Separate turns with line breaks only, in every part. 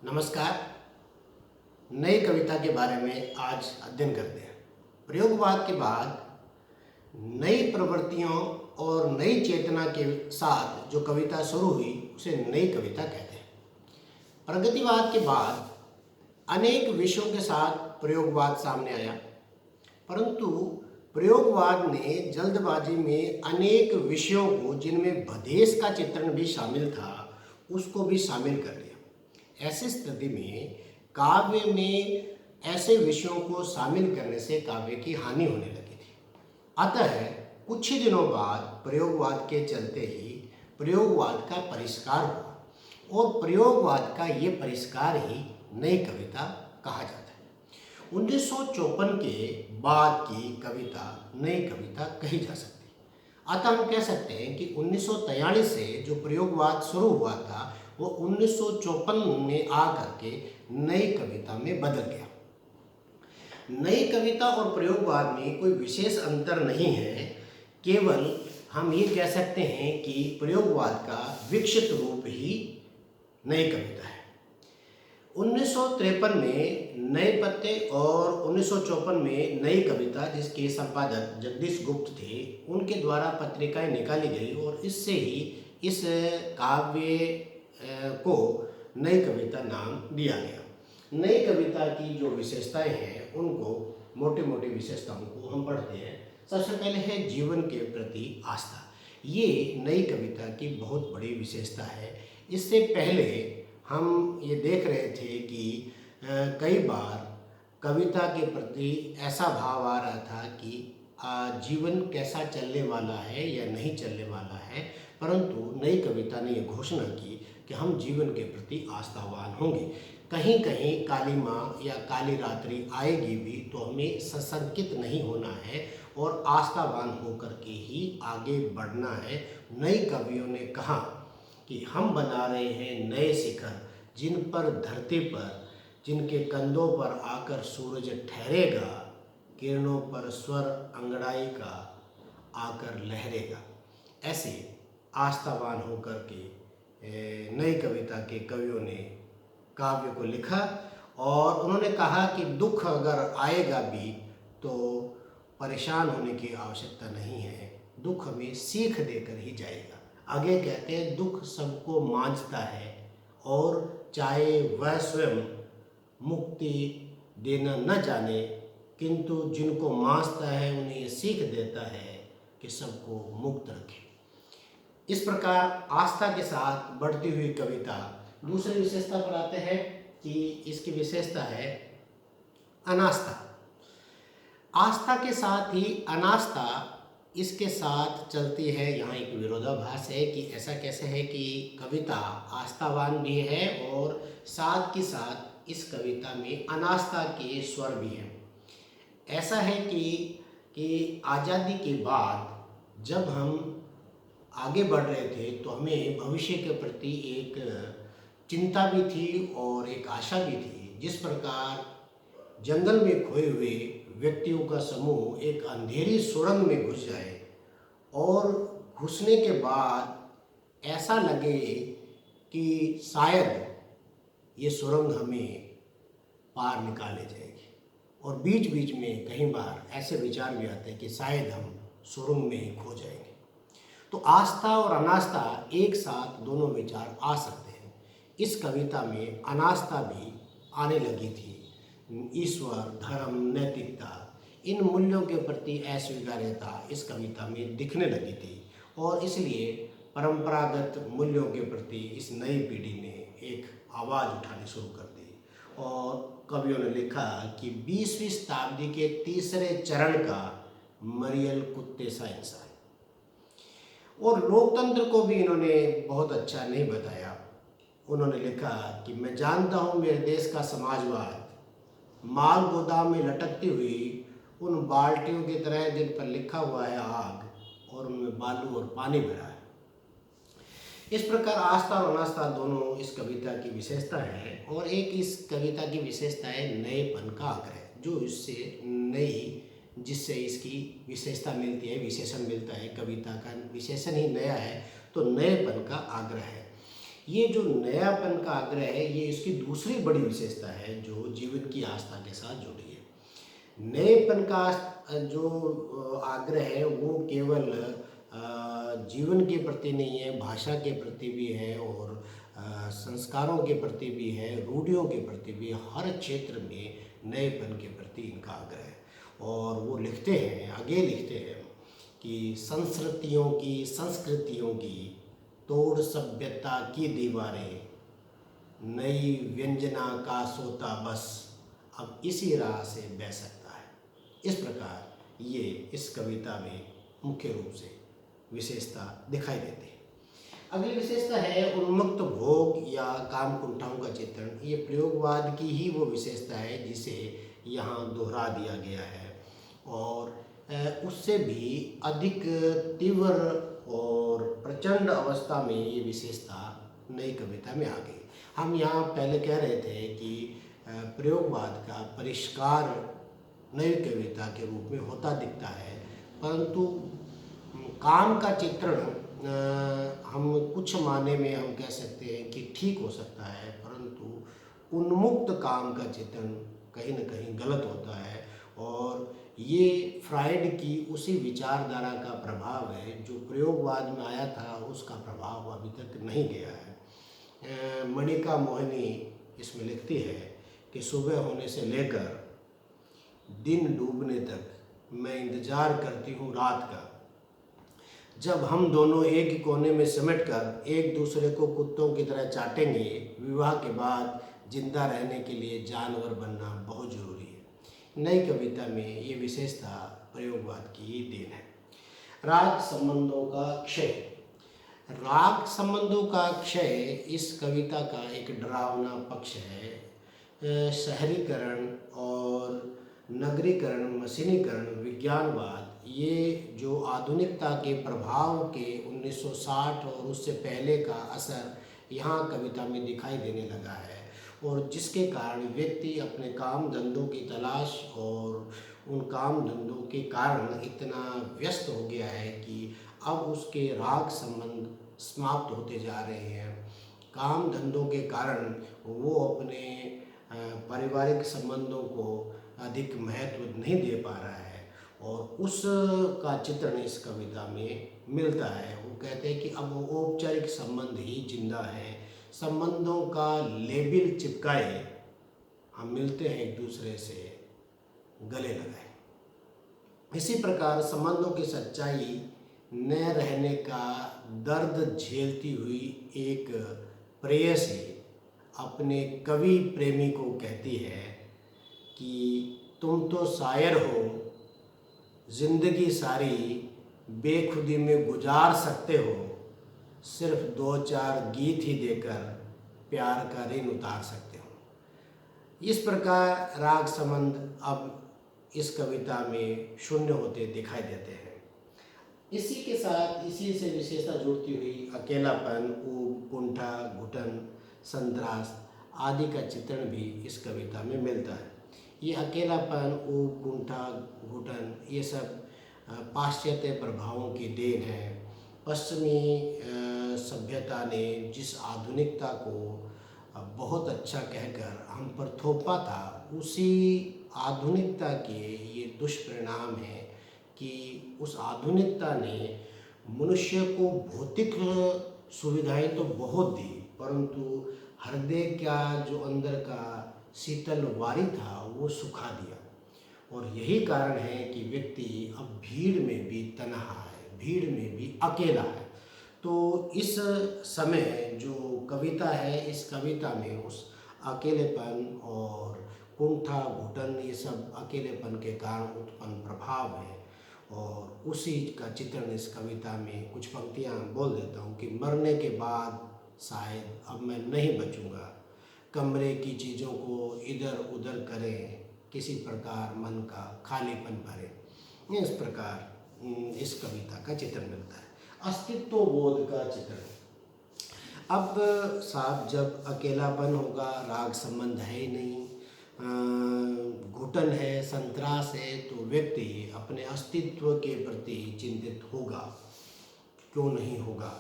नमस्कार। नई कविता के बारे में आज अध्ययन करते हैं। प्रयोगवाद के बाद नई प्रवृत्तियों और नई चेतना के साथ जो कविता शुरू हुई उसे नई कविता कहते हैं। प्रगतिवाद के बाद अनेक विषयों के साथ प्रयोगवाद सामने आया, परंतु प्रयोगवाद ने जल्दबाजी में अनेक विषयों को, जिनमें भदेश का चित्रण भी शामिल था, उसको भी शामिल कर लिया। ऐसी स्थिति में काव्य में ऐसे विषयों को शामिल करने से काव्य की हानि होने लगी थी। अतः कुछ ही दिनों बाद प्रयोगवाद के चलते ही प्रयोगवाद का परिष्कार हुआ और प्रयोगवाद का ये परिष्कार ही नई कविता कहा जाता है। 1954 के बाद की कविता नई कविता कही जा सकती है। अतः हम कह सकते हैं कि 1943 से जो प्रयोगवाद शुरू हुआ था वो 1954 में आकर के नई कविता में बदल गया। नई कविता और प्रयोगवाद में कोई विशेष अंतर नहीं है, केवल हम ये कह सकते हैं कि प्रयोगवाद का विकसित रूप ही नई कविता है। 1953 में नए पत्ते और 1954 में नई कविता, जिसके संपादक जगदीश गुप्त थे, उनके द्वारा पत्रिकाएं निकाली गई और इससे ही इस काव्य को नई कविता नाम दिया गया। नई कविता की जो विशेषताएं हैं उनको मोटी मोटी विशेषताओं को हम पढ़ते हैं। सबसे पहले है जीवन के प्रति आस्था। ये नई कविता की बहुत बड़ी विशेषता है। इससे पहले हम ये देख रहे थे कि कई बार कविता के प्रति ऐसा भाव आ रहा था कि जीवन कैसा चलने वाला है या नहीं चलने वाला है, परंतु नई कविता ने ये घोषणा की कि हम जीवन के प्रति आस्थावान होंगे। कहीं कहीं काली माँ या काली रात्रि आएगी भी तो हमें सशंकित नहीं होना है और आस्थावान होकर के ही आगे बढ़ना है। नए कवियों ने कहा कि हम बना रहे हैं नए शिखर, जिन पर धरती पर, जिनके कंधों पर आकर सूरज ठहरेगा, किरणों पर स्वर अंगड़ाई का आकर लहरेगा। ऐसे आस्थावान होकर के नई कविता के कवियों ने काव्य को लिखा और उन्होंने कहा कि दुख अगर आएगा भी तो परेशान होने की आवश्यकता नहीं है, दुख हमें सीख देकर ही जाएगा। आगे कहते हैं, दुख सबको मांझता है और चाहे वह स्वयं मुक्ति देना न जाने, किंतु जिनको मांझता है उन्हें ये सीख देता है कि सबको मुक्त रखे। इस प्रकार आस्था के साथ बढ़ती हुई कविता। दूसरी विशेषता पर आते हैं कि इसकी विशेषता है अनास्था। आस्था के साथ ही अनास्था इसके साथ चलती है। यहाँ एक विरोधाभास है कि ऐसा कैसे है कि कविता आस्थावान भी है और साथ के साथ इस कविता में अनास्था के स्वर भी हैं। ऐसा है कि आज़ादी के बाद जब हम आगे बढ़ रहे थे तो हमें भविष्य के प्रति एक चिंता भी थी और एक आशा भी थी। जिस प्रकार जंगल में खोए हुए व्यक्तियों का समूह एक अंधेरी सुरंग में घुस जाए और घुसने के बाद ऐसा लगे कि शायद ये सुरंग हमें पार निकाले जाएगी, और बीच बीच में कई बार ऐसे विचार भी आते हैं कि शायद हम सुरंग में ही खो जाएंगे। तो आस्था और अनास्था एक साथ दोनों विचार आ सकते हैं। इस कविता में अनास्था भी आने लगी थी। ईश्वर, धर्म, नैतिकता, इन मूल्यों के प्रति अस्वीकार्यता इस कविता में दिखने लगी थी और इसलिए परंपरागत मूल्यों के प्रति इस नई पीढ़ी ने एक आवाज़ उठानी शुरू कर दी और कवियों ने लिखा कि 20वीं शताब्दी के तीसरे चरण का मरियल कुत्ते सा इंसान। और लोकतंत्र को भी इन्होंने बहुत अच्छा नहीं बताया। उन्होंने लिखा कि मैं जानता हूँ मेरे देश का समाजवाद माल गोदाम में लटकती हुई उन बाल्टियों की तरह जिन पर लिखा हुआ है आग और उनमें बालू और पानी भरा है। इस प्रकार आस्था और अनास्था दोनों इस कविता की विशेषता है और एक इस कविता की विशेषता है नएपन का आग्रह, जो इससे नई, जिससे इसकी विशेषता मिलती है, विशेषण मिलता है। कविता का विशेषण ही नया है तो नएपन का आग्रह है। ये जो नयापन का आग्रह है, ये इसकी दूसरी बड़ी विशेषता है जो जीवन की आस्था के साथ जुड़ी है। नएपन का जो आग्रह है वो केवल जीवन के प्रति नहीं है, भाषा के प्रति भी है और संस्कारों के प्रति भी है, रूढ़ियों के प्रति भी, हर क्षेत्र में नएपन के प्रति इनका आग्रह है। और वो लिखते हैं, आगे लिखते हैं कि संस्कृतियों की तोड़ सभ्यता की दीवारें, नई व्यंजना का सोता बस अब इसी राह से बह सकता है। इस प्रकार ये इस कविता में मुख्य रूप से विशेषता दिखाई देती है। अगली विशेषता है उन्मुक्त भोग या काम कुंठाओं का चित्रण। ये प्रयोगवाद की ही वो विशेषता है जिसे यहाँ दोहरा दिया गया है और उससे भी अधिक तीव्र और प्रचंड अवस्था में ये विशेषता नई कविता में आ गई। हम यहाँ पहले कह रहे थे कि प्रयोगवाद का परिष्कार नई कविता के रूप में होता दिखता है, परंतु काम का चित्रण हम कुछ माने में हम कह सकते हैं कि ठीक हो सकता है, परंतु उन्मुक्त काम का चित्रण कहीं न कहीं गलत होता है। और ये फ्राइड की उसी विचारधारा का प्रभाव है जो प्रयोगवाद में आया था, उसका प्रभाव अभी तक नहीं गया है। मणिका मोहिनी इसमें लिखती है कि सुबह होने से लेकर दिन डूबने तक मैं इंतज़ार करती हूँ रात का, जब हम दोनों एक ही कोने में सिमट कर एक दूसरे को कुत्तों की तरह चाटेंगे। विवाह के बाद जिंदा रहने के लिए जानवर बनना बहुत ज़रूरी है। नई कविता में ये विशेषता प्रयोगवाद की ही देन है। राग संबंधों का क्षय। राग संबंधों का क्षय इस कविता का एक डरावना पक्ष है। शहरीकरण और नगरीकरण, मशीनीकरण, विज्ञानवाद, ये जो आधुनिकता के प्रभाव के 1960 और उससे पहले का असर यहाँ कविता में दिखाई देने लगा है और जिसके कारण व्यक्ति अपने काम धंधों की तलाश और उन काम धंधों के कारण इतना व्यस्त हो गया है कि अब उसके राग संबंध समाप्त होते जा रहे हैं। काम धंधों के कारण वो अपने पारिवारिक संबंधों को अधिक महत्व नहीं दे पा रहा है और उस का चित्रण इस कविता में मिलता है। वो कहते हैं कि अब वो औपचारिक संबंध ही जिंदा है, संबंधों का लेबल चिपकाए हम मिलते हैं एक दूसरे से गले लगाए। इसी प्रकार संबंधों की सच्चाई न रहने का दर्द झेलती हुई एक प्रेयसी अपने कवि प्रेमी को कहती है कि तुम तो शायर हो, जिंदगी सारी बेखुदी में गुजार सकते हो, सिर्फ 2-4 गीत ही देकर प्यार का ऋण उतार सकते हो। इस प्रकार राग संबंध अब इस कविता में शून्य होते दिखाई देते हैं। इसी के साथ इसी से विशेषता जुड़ती हुई अकेलापन, ऊब, कुंठा, घुटन, संत्रास आदि का चित्रण भी इस कविता में मिलता है। ये अकेलापन, ऊब, कुंठा, घुटन ये सब पाश्चात्य प्रभावों की देन है। पश्चिमी सभ्यता ने जिस आधुनिकता को बहुत अच्छा कहकर हम पर थोपा था, उसी आधुनिकता के ये दुष्परिणाम है कि उस आधुनिकता ने मनुष्य को भौतिक सुविधाएं तो बहुत दी, परंतु हृदय का जो अंदर का शीतल वारी था वो सुखा दिया। और यही कारण है कि व्यक्ति अब भीड़ में भी तन्हा है, भीड़ में भी अकेला है। तो इस समय जो कविता है, इस कविता में उस अकेलेपन और कुंठा, घुटन ये सब अकेलेपन के कारण उत्पन्न प्रभाव है और उसी का चित्रण इस कविता में कुछ पंक्तियाँ बोल देता हूँ कि मरने के बाद शायद अब मैं नहीं बचूँगा, कमरे की चीज़ों को इधर उधर करें, किसी प्रकार मन का खालीपन भरे। इस प्रकार इस कविता का चित्रण मिलता है। अस्तित्व बोध का चित्रण। अब साहब जब अकेलापन होगा, राग संबंध है ही नहीं, घुटन है, संत्रास है, तो व्यक्ति अपने अस्तित्व के प्रति चिंतित होगा। क्यों नहीं होगा?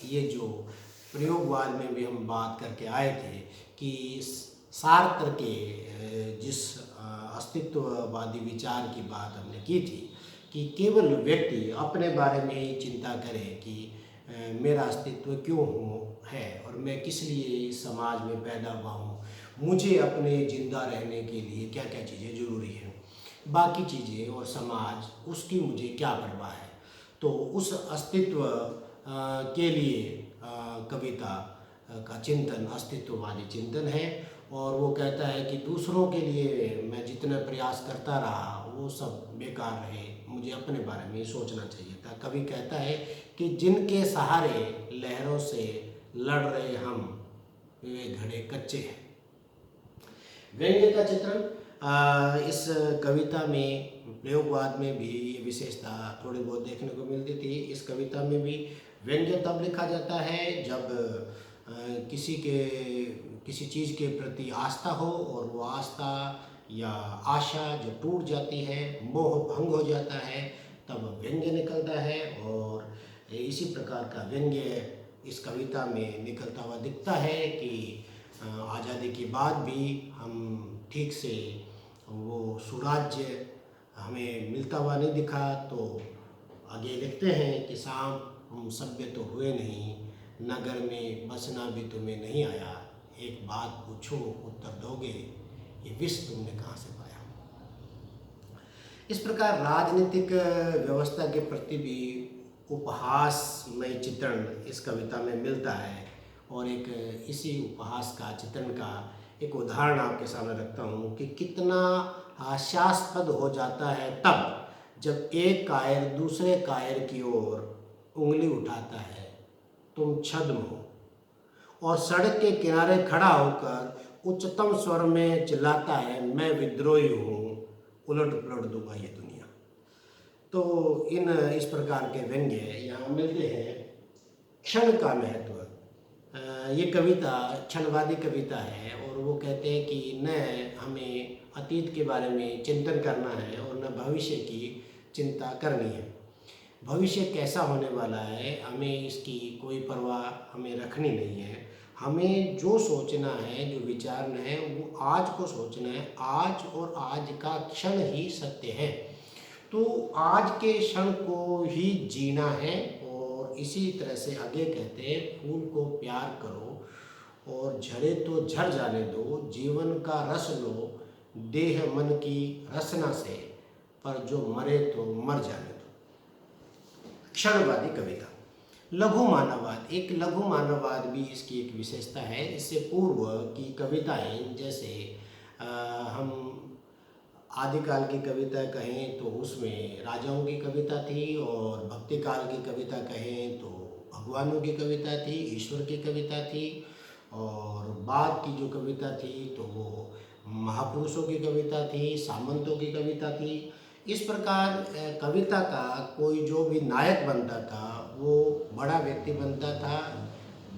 ये जो प्रयोगवाद में भी हम बात करके आए थे कि सार्त्र के जिस अस्तित्ववादी विचार की बात हमने की थी कि केवल व्यक्ति अपने बारे में ही चिंता करे कि मेरा अस्तित्व क्यों है और मैं किस लिए इस समाज में पैदा हुआ हूँ, मुझे अपने ज़िंदा रहने के लिए क्या क्या चीज़ें ज़रूरी हैं, बाकी चीज़ें और समाज उसकी मुझे क्या परवाह है। तो उस अस्तित्व के लिए कविता का चिंतन अस्तित्ववादी चिंतन है और वो कहता है कि दूसरों के लिए मैं जितना प्रयास करता रहा वो सब बेकार रहे, मुझे अपने बारे में सोचना चाहिए था। कवि कहता है कि जिनके सहारे लहरों से लड़ रहे हम, वे घड़े कच्चे हैं। व्यंग्य का चित्रण इस कविता में प्रयोगवाद में भी ये विशेषता थोड़ी बहुत देखने को मिलती थी। इस कविता में भी व्यंग्य तब लिखा जाता है जब किसी चीज़ के प्रति आस्था हो और वो आस्था या आशा जो टूट जाती है, मोह भंग हो जाता है, तब व्यंग्य निकलता है। और इसी प्रकार का व्यंग्य इस कविता में निकलता हुआ दिखता है कि आज़ादी के बाद भी हम ठीक से वो सुराज्य हमें मिलता हुआ नहीं दिखा। तो आगे लिखते हैं कि शाम हम सभ्य तो हुए नहीं, नगर में बसना भी तुम्हें नहीं आया, एक बात पूछो उत्तर दोगे, ये विष तुमने कहाँ से पाया। इस प्रकार राजनीतिक व्यवस्था के प्रति भी उपहासमय चित्रण इस कविता में मिलता है। और एक इसी उपहास का चित्रण का एक उदाहरण आपके सामने रखता हूँ कि कितना हास्यास्पद हो जाता है तब जब एक कायर दूसरे कायर की ओर उंगली उठाता है, तुम छद्म हो, और सड़क के किनारे खड़ा होकर उच्चतम स्वर में चिल्लाता है, मैं विद्रोही हूँ, उलट पुलट दूंगा ये दुनिया। तो इस प्रकार के व्यंग्य यहाँ मिलते हैं। क्षण का महत्व, ये कविता क्षणवादी कविता है और वो कहते हैं कि न हमें अतीत के बारे में चिंतन करना है और न भविष्य की चिंता करनी है। भविष्य कैसा होने वाला है हमें इसकी कोई परवाह हमें रखनी नहीं है। हमें जो सोचना है, जो विचारना है, वो आज को सोचना है। आज और आज का क्षण ही सत्य है, तो आज के क्षण को ही जीना है। और इसी तरह से आगे कहते हैं, फूल को प्यार करो और झड़े तो झड़ जाने दो, जीवन का रस लो देह मन की रसना से, पर जो मरे तो मर जाने दो। क्षणवादी कविता। लघु मानववाद, एक लघु मानववाद भी इसकी एक विशेषता है। इससे पूर्व की कविताएं जैसे हम आदिकाल की कविता कहें तो उसमें राजाओं की कविता थी, और भक्ति काल की कविता कहें तो भगवानों की कविता थी, ईश्वर की कविता थी। और बाद की जो कविता थी तो वो महापुरुषों की कविता थी, सामंतों की कविता थी। इस प्रकार कविता का कोई जो भी नायक बनता था वो बड़ा व्यक्ति बनता था,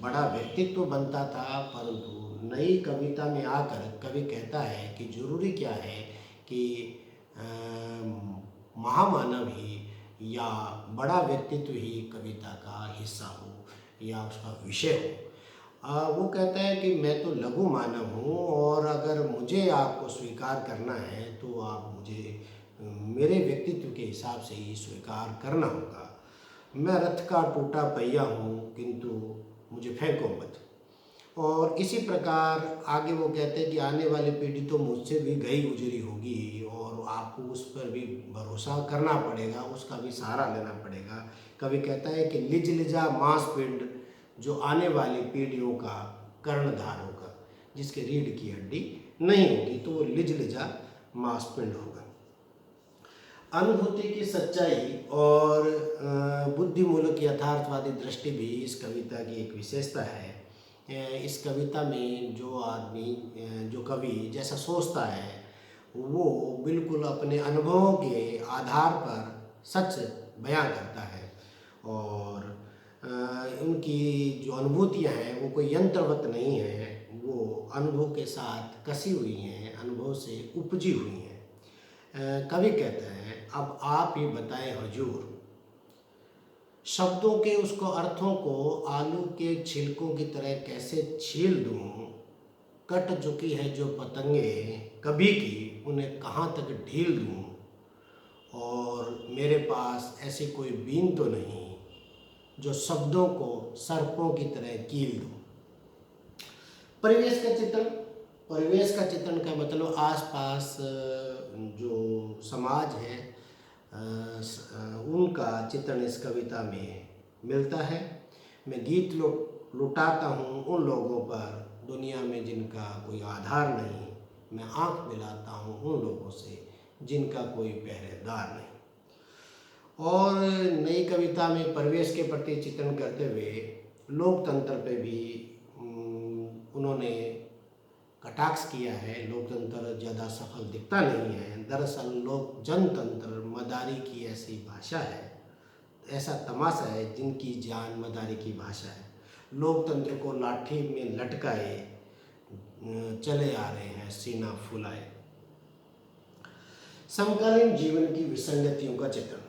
बड़ा व्यक्तित्व बनता था। परंतु नई कविता में आकर कवि कहता है कि जरूरी क्या है कि महामानव ही या बड़ा व्यक्तित्व ही कविता का हिस्सा हो या उसका विषय हो। वो कहता है कि मैं तो लघु मानव हूँ और अगर मुझे आपको स्वीकार करना है तो आप मुझे मेरे व्यक्तित्व के हिसाब से ही स्वीकार करना होगा। मैं रथ का टूटा पहिया हूँ किंतु मुझे फेंको मत। और इसी प्रकार आगे वो कहते हैं कि आने वाली पीढ़ी तो मुझसे भी गई गुजरी होगी और आपको उस पर भी भरोसा करना पड़ेगा, उसका भी सहारा लेना पड़ेगा। कवि कहता है कि लिज लिजा मांसपिंड जो आने वाली पीढ़ियों का कर्णधार होगा, जिसके रीढ़ की हड्डी नहीं होगी तो वो लिज लिजा मांसपिंड होगा। अनुभूति की सच्चाई और बुद्धिमूलक यथार्थवादी दृष्टि भी इस कविता की एक विशेषता है। इस कविता में जो आदमी जो कवि जैसा सोचता है वो बिल्कुल अपने अनुभवों के आधार पर सच बयां करता है, और उनकी जो अनुभूतियां हैं वो कोई यंत्रवत नहीं है, वो अनुभव के साथ कसी हुई हैं, अनुभव से उपजी हुई हैं। कवि कहते हैं, अब आप ही बताएं हुजूर, शब्दों के उसको अर्थों को आलू के छिलकों की तरह कैसे छील दूं, कट चुकी है जो पतंगे कभी की, उन्हें कहाँ तक ढील दूं, और मेरे पास ऐसी कोई बीन तो नहीं जो शब्दों को सर्पों की तरह कील दूं। परिवेश का चित्रण, परिवेश का चित्रण का मतलब आसपास जो समाज है उनका चित्रण इस कविता में मिलता है। मैं गीत लुटाता हूँ उन लोगों पर दुनिया में जिनका कोई आधार नहीं, मैं आँख मिलाता हूँ उन लोगों से जिनका कोई पहरेदार नहीं। और नई कविता में परिवेश के प्रति चित्रण करते हुए लोकतंत्र पे भी उन्होंने कटाक्ष किया है। लोकतंत्र ज़्यादा सफल दिखता नहीं है, दरअसल लोक जनतंत्र मदारी की ऐसी भाषा है, ऐसा तमाशा है जिनकी जान मदारी की भाषा है। लोकतंत्र को लाठी में लटकाए चले आ रहे हैं सीना फुलाए। समकालीन जीवन की विसंगतियों का चित्रण।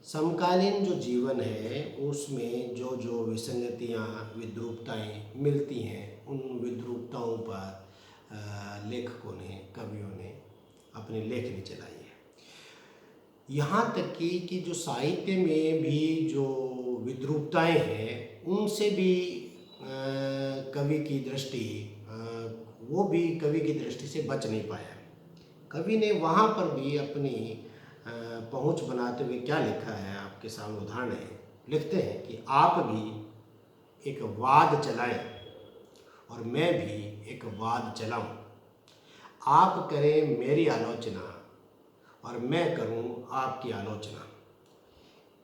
समकालीन जो जीवन है उसमें जो जो विसंगतियाँ विद्रूपताएँ मिलती हैं, उन विद्रूपताओं पर लेखकों ने, कवियों ने अपनी लेखनी चलाई है। यहाँ तक कि जो साहित्य में भी जो विद्रूपताएँ हैं उनसे भी कवि की दृष्टि वो भी कवि की दृष्टि से बच नहीं पाया। कवि ने वहाँ पर भी अपनी पहुँच बनाते हुए क्या लिखा है, आपके सामने उदाहरण है। लिखते हैं कि आप भी एक वाद चलाएं और मैं भी एक वाद चलाऊं, आप करें मेरी आलोचना और मैं करूं आपकी आलोचना,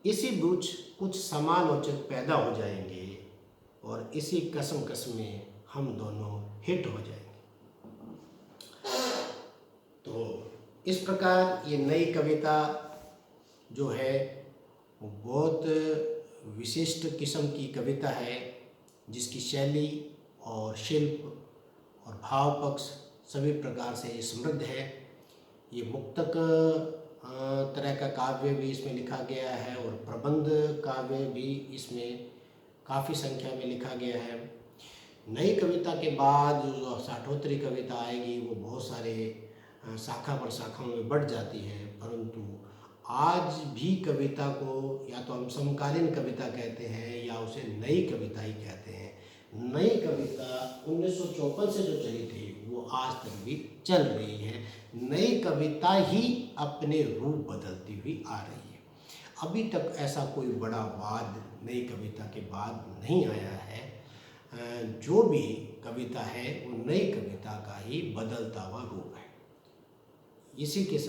इसी बीच कुछ समालोचक पैदा हो जाएंगे और इसी कसम में हम दोनों हिट हो जाएंगे। तो इस प्रकार ये नई कविता जो है वो बहुत विशिष्ट किस्म की कविता है, जिसकी शैली और शिल्प और भाव पक्ष सभी प्रकार से समृद्ध है। ये मुक्तक तरह का काव्य भी इसमें लिखा गया है और प्रबंध काव्य भी इसमें काफ़ी संख्या में लिखा गया है। नई कविता के बाद जो साठोत्तरी कविता आएगी वो बहुत सारे शाखा पर शाखाओं में बढ़ जाती है, परंतु आज भी कविता को या तो हम समकालीन कविता कहते हैं या उसे नई कविता ही कहते हैं। नई कविता 1954 से जो चली थी वो आज तक भी चल रही है। नई कविता ही अपने रूप बदलती हुई आ रही है। अभी तक ऐसा कोई बड़ा वाद नई कविता के बाद नहीं आया है। जो भी कविता है वो नई कविता का ही बदलता हुआ रूप है। इसी के साथ